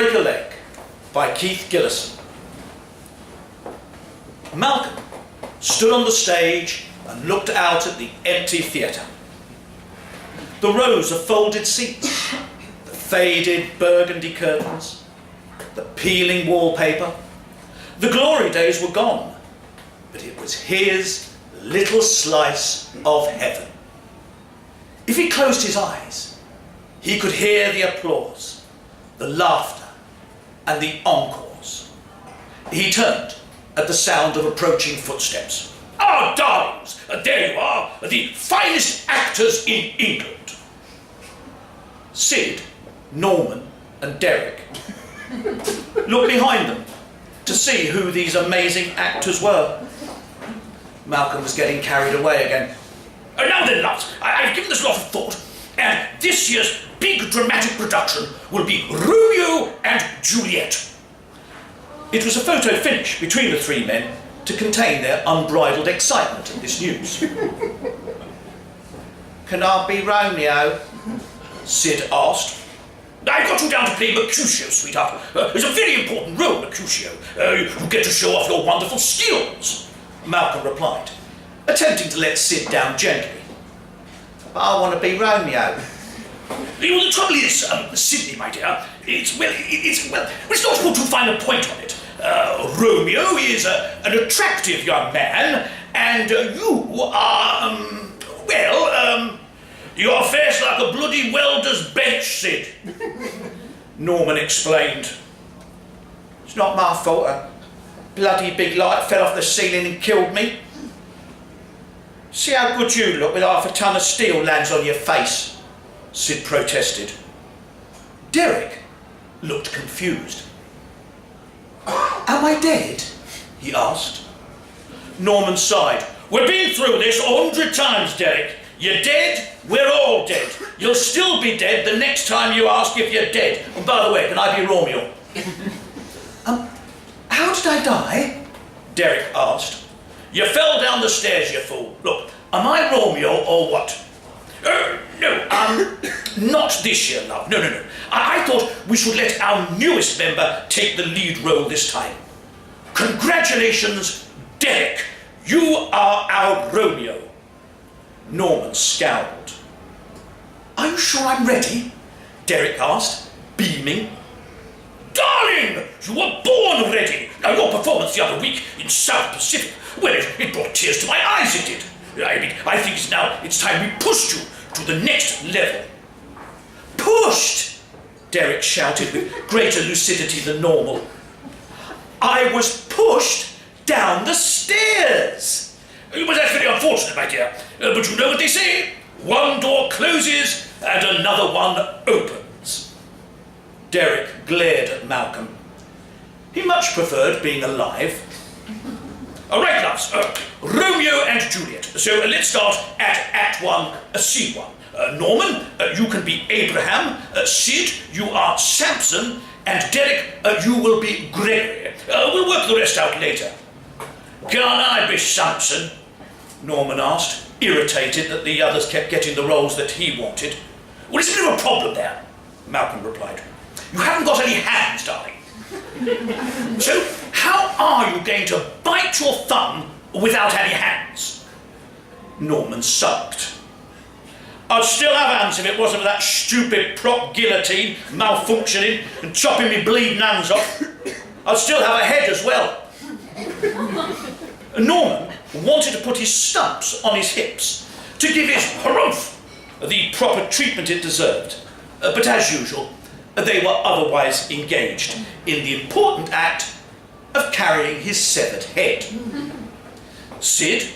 Break a Leg by Keith Gillison. Malcolm stood on the stage and looked out at the empty theatre. The rows of folded seats, the faded burgundy curtains, the peeling wallpaper. The glory days were gone, but it was his little slice of heaven. If he closed his eyes, he could hear the applause, the laughter, and the encores. He turned at the sound of approaching footsteps. "Ah, darlings, there you are, the finest actors in England." Sid, Norman, and Derek looked behind them to see who these amazing actors were. Malcolm was getting carried away again. "Now then, lads, I've given this a lot of thought, and this year's big dramatic production will be Romeo and Juliet." It was a photo finish between the three men to contain their unbridled excitement at this news. "Can I be Romeo?" Sid asked. "I've got you down to play Mercutio, sweetheart. It's a very important role, Mercutio. You get to show off your wonderful skills," Malcolm replied, attempting to let Sid down gently. "But I want to be Romeo." "Well, the trouble is, Sidney, my dear, it's not put too fine a point on it. Romeo is an attractive young man, and you are, your face like a bloody welder's bench, Sid," Norman explained. "It's not my fault. A bloody big light fell off the ceiling and killed me. See how good you look with half a ton of steel lands on your face," Sid protested. Derek looked confused. "Am I dead?" he asked. Norman sighed. "We've been through this 100 times, Derek. You're dead, we're all dead. You'll still be dead the next time you ask if you're dead. And by the way, can I be Romeo?" How did I die?" Derek asked. "You fell down the stairs, you fool. Look, am I Romeo or what?" No, not this year, love. No. I thought we should let our newest member take the lead role this time. Congratulations, Derek. You are our Romeo." Norman scowled. "Are you sure I'm ready?" Derek asked, beaming. "Darling, you were born ready. Now, your performance the other week in South Pacific, well, it brought tears to my eyes, it did. I think it's time we pushed you to the next level." "Pushed?" Derek shouted with greater lucidity than normal. "I was pushed down the stairs." "Well, that's very unfortunate, my dear. But you know what they say? One door closes and another one opens." Derek glared at Malcolm. He much preferred being alive. "All right, loves, Romeo and Juliet. So let's start at Act 1, Scene 1. Norman, you can be Abraham. Sid, you are Samson. And Derek, you will be Gregory. We'll work the rest out later." "Can't I be Samson?" Norman asked, irritated that the others kept getting the roles that he wanted. "Well, it's a bit of a problem there," Malcolm replied. "You haven't got any hands, darling. So how are you going to bite your thumb without any hands?" Norman sulked. "I'd still have hands if it wasn't for that stupid prop guillotine malfunctioning and chopping me bleeding hands off. I'd still have a head as well." Norman wanted to put his stumps on his hips to give his harumph the proper treatment it deserved, but as usual, they were otherwise engaged in the important act of carrying his severed head. Sid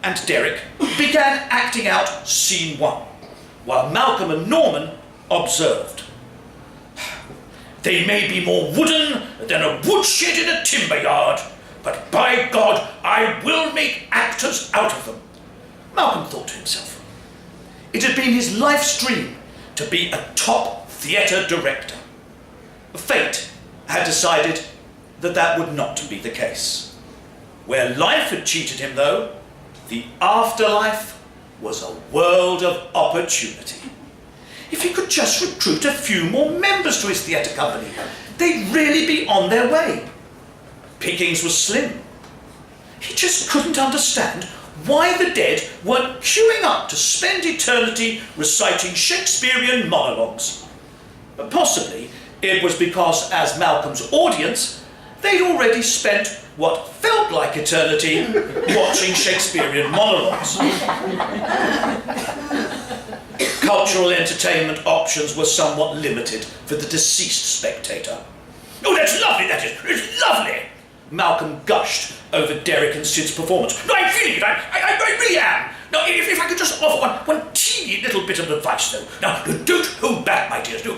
and Derek began acting out Scene 1, while Malcolm and Norman observed. "They may be more wooden than a woodshed in a timber yard, but by God, I will make actors out of them," Malcolm thought to himself. It had been his life's dream to be a top theatre director. Fate had decided that would not be the case. Where life had cheated him, though, the afterlife was a world of opportunity. if he could just recruit a few more members to his theatre company, they'd really be on their way. Pickings was slim. He just couldn't understand why the dead weren't queuing up to spend eternity reciting Shakespearean monologues. But possibly it was because, as Malcolm's audience, they'd already spent what felt like eternity watching Shakespearean monologues. Cultural entertainment options were somewhat limited for the deceased spectator. "Oh, that's lovely, that is. It's lovely!" Malcolm gushed over Derek and Sid's performance. "No, I'm feeling it. I really am. Now, if I could just offer one teeny little bit of advice, though. Now, don't hold back, my dears. No,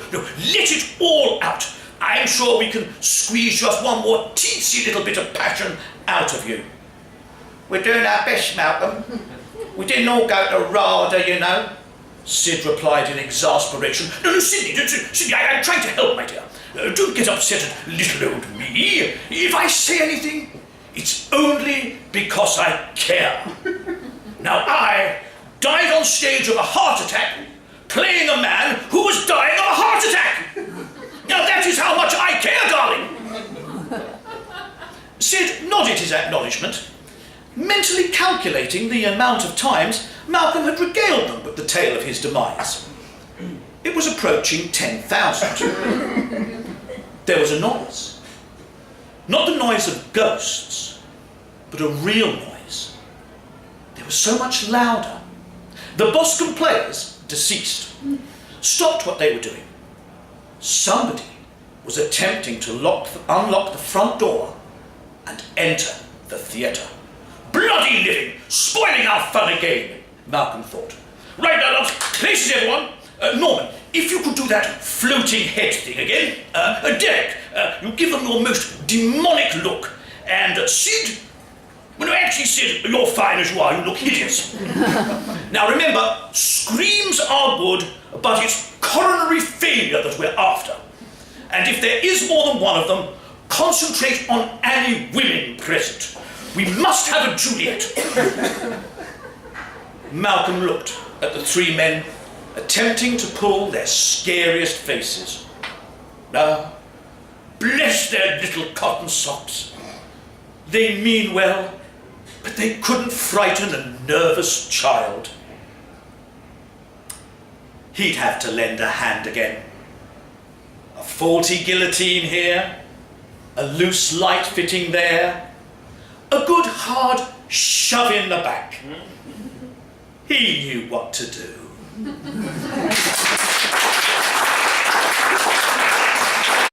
let it all out. I'm sure we can squeeze just one more teensy little bit of passion out of you." "We're doing our best, Malcolm. We didn't all go to RADA, you know," Sid replied in exasperation. No, Sydney, I'm trying to help, my dear. Don't get upset at little old me. If I say anything, it's only because I care. Now, I died on stage of a heart attack, playing a man who was dying of a heart attack. Now, that is how much I care, darling. Sid nodded his acknowledgement, mentally calculating the amount of times Malcolm had regaled them with the tale of his demise. It was approaching 10,000. There was a noise. Not the noise of ghosts, but a real noise. They were so much louder. The Boscombe players, deceased, stopped what they were doing. Somebody was attempting to unlock the front door and enter the theatre. "Bloody living, spoiling our fun again," Malcolm thought. "Right now, places everyone. Norman, if you could do that floating head thing again. Derek, you give them your most demonic look. And Sid, well, no, actually, Sid, you're fine as you are. You look hideous. Now remember, screams are good, but it's coronary failure that we're after. And if there is more than one of them, concentrate on any women present. We must have a Juliet." Malcolm looked at the three men attempting to pull their scariest faces. Now, bless their little cotton socks. They mean well, but they couldn't frighten a nervous child. He'd have to lend a hand again. A faulty guillotine here, a loose light fitting there, a good hard shove in the back. He knew what to do.